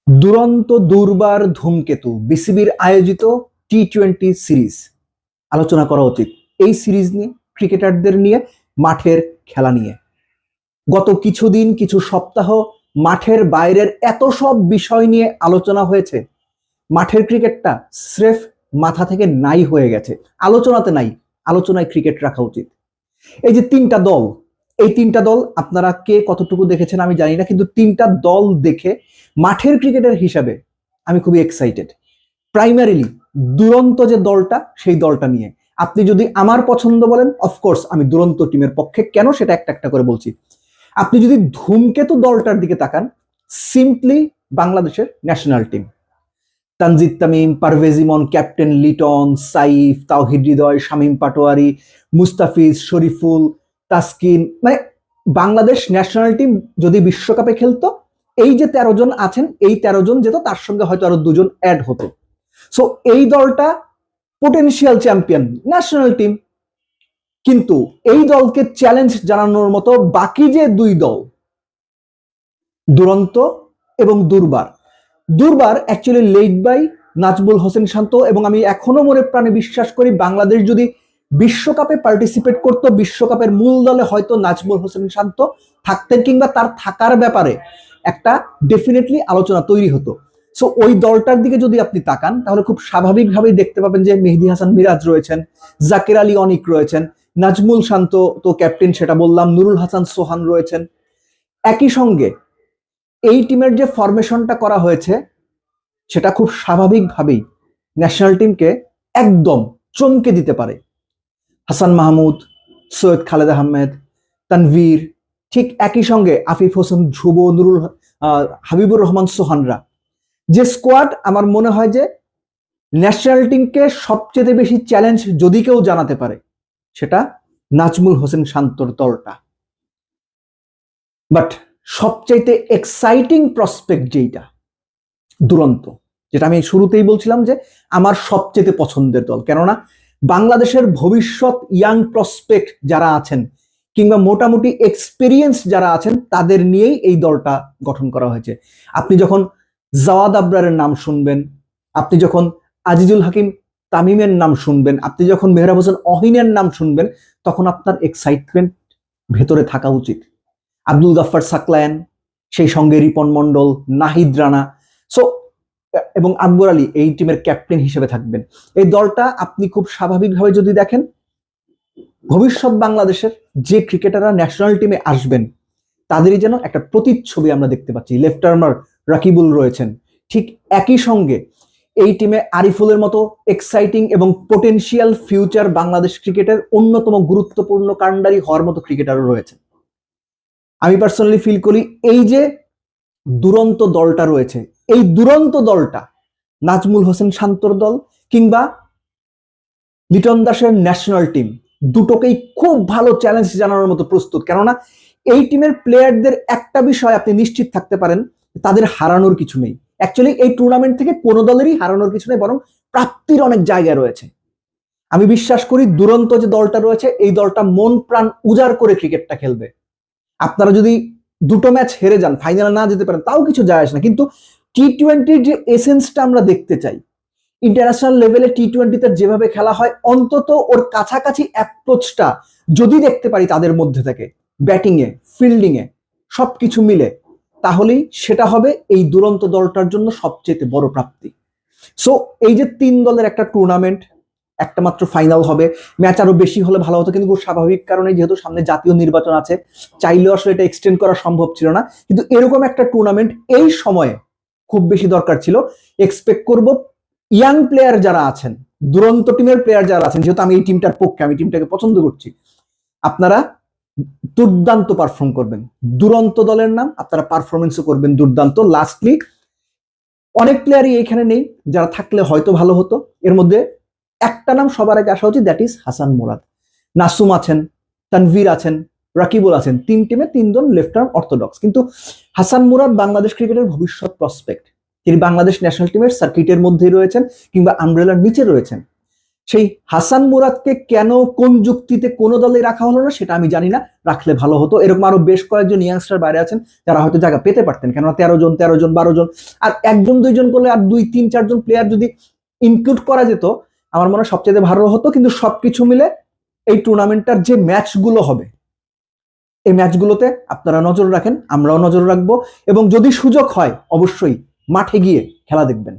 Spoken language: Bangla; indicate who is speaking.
Speaker 1: দুরন্ত দুর্বার ধূমকেতু বিসিবির আয়োজিত টি-20 সিরিজ আলোচনা করা উচিত। এই সিরিজ নিয়ে, ক্রিকেটারদের নিয়ে, মাঠের খেলা নিয়ে গত কিছুদিন, কিছু সপ্তাহ মাঠের বাইরের এত সব বিষয় নিয়ে আলোচনা হয়েছে। মাঠের ক্রিকেটটা স্রেফ মাথা থেকে নাই হয়ে গেছে। আলোচনাতে নাই, আলোচনায় ক্রিকেট রাখা উচিত। এই যে তিনটা দল, এই তিনটা দল আপনারা কে কতটুকু দেখেছেন আমি জানি না, কিন্তু তিনটা দল দেখে মাঠের ক্রিকেটার হিসাবে আমি খুবই এক্সাইটেড। প্রাইমারিলি দুরন্ত যে দলটা, সেই দলটা নিয়ে। আপনি যদি আমার পছন্দ বলেন, অফকোর্স আমি দুরন্ত টিমের পক্ষে। কেন সেটা একটা একটা করে বলছি। আপনি যদি ধূমকেতু দলটার দিকে তাকান, সিম্পলি বাংলাদেশের ন্যাশনাল টিম। তানজিদ তামিম, পারভেজ ইমন, ক্যাপ্টেন লিটন, সাইফ, তাওহিদ হৃদয়, শামীম পাটোয়ারি, মুস্তাফিজ, শরীফুল, তাসকিন, মানে বাংলাদেশ ন্যাশনাল টিম যদি বিশ্বকাপে খেলতো, এই যে 13 জন আছেন, এই 13 জন যেত, তার সঙ্গে হয়তো আরো 2 জন অ্যাড হতো। সো এই দলটা পোটেনশিয়াল চ্যাম্পিয়ন ন্যাশনাল টিম। কিন্তু এই দলকে চ্যালেঞ্জ জানানোর মতো বাকি যে দুই দল, দুরন্ত এবং Durbar. Durbar actually led by Najmul Hossain Shanto, এবং আমি এখনো মনে প্রাণে বিশ্বাস করি বাংলাদেশ যদি বিশ্বকাপে পার্টিসিপেট করত, বিশ্বকাপের মূল দলে হয়তো নাজমুল হোসেন শান্ত থাকতেন, কিংবা তার থাকার ব্যাপারে একটা ডেফিনেটলি আলোচনা তৈরি হতো। সো ওই দলটার দিকে যদি আপনি তাকান, তাহলে খুব স্বাভাবিকভাবেই দেখতে পাবেন যে মেহেদী হাসান মিরাজ রয়েছেন, জাকির আলী অনিক রয়েছেন, নাজমুল শান্ত তো ক্যাপ্টেন সেটা বললাম, নুরুল হাসান সোহান রয়েছেন। একই সঙ্গে এই টিমের যে ফরমেশনটা করা হয়েছে, সেটা খুব স্বাভাবিকভাবেই ন্যাশনাল টিমকে একদম চমকে দিতে পারে। হাসান মাহমুদ, সৈয়দ খালেদ আহমেদ, তানভীর, ঠিক একই সঙ্গে আফিফ হোসেন ধ্রুব, হাবিবুর রহমান সোহানরা, যে স্কোয়াড আমার মনে হয় যে ন্যাশনাল টিমকে সবচেয়ে বেশি চ্যালেঞ্জ যদি কেউ জানাতে পারে, সেটা নাজমুল হোসেন শান্তর দলটা। বাট সবচাইতে এক্সাইটিং প্রসপেক্ট যেটা দুরন্ত, যেটা আমি শুরুতেই বলছিলাম যে আমার সবচেয়ে পছন্দের দল, কেননা বাংলাদেশের ভবিষ্যৎ ইয়াং প্রসপেক্ট যারা আছেন, কিংবা মোটামুটি এক্সপিরিয়েন্স যারা আছেন, তাদের নিয়েই এই দলটা গঠন করা হয়েছে। আপনি যখন জাওয়াদ আবরারের নাম শুনবেন, আপনি যখন আজিজুল হাকিম তামিমের নাম শুনবেন, আপনি যখন মেহরাব হোসেন অহিনের নাম শুনবেন, তখন আপনার এক্সাইটমেন্ট ভেতরে থাকা উচিত। আব্দুল গাফফার সাকলায়েন, সেই সঙ্গে রিপন মন্ডল, নাহিদ রানা, সো এবং আকবর আলী এই টিমের ক্যাপ্টেন হিসেবে থাকবেন। এই দলটা আপনি খুব স্বাভাবিকভাবে যদি দেখেন, ভবিষ্যৎ বাংলাদেশের যে ক্রিকেটাররা ন্যাশনাল টিমে আসবেন, তাদেরই যেন একটা প্রতিচ্ছবি আমরা দেখতে পাচ্ছি। লেফট আর্মার রাকিবুল রয়েছেন, ঠিক একই সঙ্গে এই টিমে আরিফুলের মতো এক্সাইটিং এবং পোটেনশিয়াল ফিউচার বাংলাদেশ ক্রিকেটের অন্যতম গুরুত্বপূর্ণ কাণ্ডারি হওয়ার মতো ক্রিকেটারও রয়েছেন। আমি পার্সোনালি ফিল করি এই যে দুরন্ত দলটা রয়েছে, এই দুরন্ত দলটা নাজমুল হোসেন শান্তর দল কিংবা লিটন দাসের ন্যাশনাল টিম, দুটোকেই খুব ভালো চ্যালেঞ্জ জানানোর মতো প্রস্তুত। কেননা এই টিমের প্লেয়ারদের একটা বিষয় আপনি নিশ্চিত থাকতে পারেন, তাদের হারানোর কিছু নেই। অ্যাকচুয়ালি এই টুর্নামেন্ট থেকে কোনো দলেরই হারানোর কিছু নেই, বরং প্রাপ্তির অনেক জায়গা রয়েছে। আমি বিশ্বাস করি দুরন্ত যে দলটা রয়েছে, এই দলটা মন প্রাণ উজাড় করে ক্রিকেটটা খেলবে। আপনারা যদি দুটো ম্যাচ হেরে যান, ফাইনালে না যেতে পারেন, তাও কিছু যায় আসে না, কিন্তু টি-20 যে এসেন্সটা আমরা দেখতে চাই, ইন্টারন্যাশনাল লেভেলে টি-20তে যেভাবে খেলা হয়, অন্তত ওর কাছাকাছি অ্যাপ্রোচটা যদি দেখতে পারি তাদের মধ্যে থেকে, ব্যাটিং এ, ফিল্ডিং এ, সবকিছু মিলে, তাহলেই সেটা হবে এই দুরন্ত দলটার জন্য সবচেয়ে বড় প্রাপ্তি। সো এই যে 3 দলের একটা টুর্নামেন্ট, একটা মাত্র ফাইনাল হবে, ম্যাচ আরো বেশি হলে ভালো হতো, কিন্তু খুব স্বাভাবিক কারণে যেহেতু সামনে জাতীয় নির্বাচন আছে, চাইলেও আসলে এটা এক্সটেন্ড করা সম্ভব ছিল না। কিন্তু এরকম একটা টুর্নামেন্ট এই সময়ে খুব বেশি দরকার ছিল। এক্সপেক্ট করব ইয়াং প্লেয়ার যারা আছেন, দুরন্ত টিমের প্লেয়ার যারা আছেন, যেহেতু আমি এই টিমটার পক্ষে, আমি টিমটাকে পছন্দ করছি, আপনারা দুর্দান্ত পারফর্ম করবেন। দুরন্ত দলের নাম, আপনারা পারফরমেন্সও করবেন দুর্দান্ত। লাস্টলি অনেক প্লেয়ারই এখানে নেই, যারা থাকলে হয়তো ভালো হতো। এর মধ্যে একটা নাম সবার আগে আসা উচিত, দ্যাট ইজ হাসান মুরাদ। নাসুম আছেন, তানভীর আছেন, রাকিবুল আছেন, 3 টিমে 3 জন লেফট আর্ম অর্থোডক্স। কিন্তু হাসান মুরাদ বাংলাদেশ ক্রিকেটের ভবিষ্যৎ প্রসপেক্ট। তিনি বাংলাদেশ ন্যাশনাল টিমের সার্কিটের মধ্যেই রয়েছেন, কিংবা আমব্রেলার নিচে রয়েছেন। সেই হাসান মুরাদকে কেন কোন যুক্তিতে কোনো দলে রাখা হলো না সেটা আমি জানি না, রাখলে ভালো হতো। এরকম আরো বেশ কয়েকজন ইয়াংস্টার বাইরে আছেন যারা হয়তো জায়গা পেতে পারতেন, কেননা 13 জন 12 জন, আর একজন দুইজন করলে আর 2 3 4 জন প্লেয়ার যদি ইনক্লুড করা যেত আমার মনে হয় সবচেয়ে ভালো হতো। কিন্তু সবকিছু মিলে এই টুর্নামেন্টটার যে ম্যাচগুলো হবে এই ম্যাচগুলোতে আপনারা নজর রাখেন, আমরাও নজর রাখবো, এবং যদি সুযোগ হয় অবশ্যই মাঠে গিয়ে খেলা দেখবেন।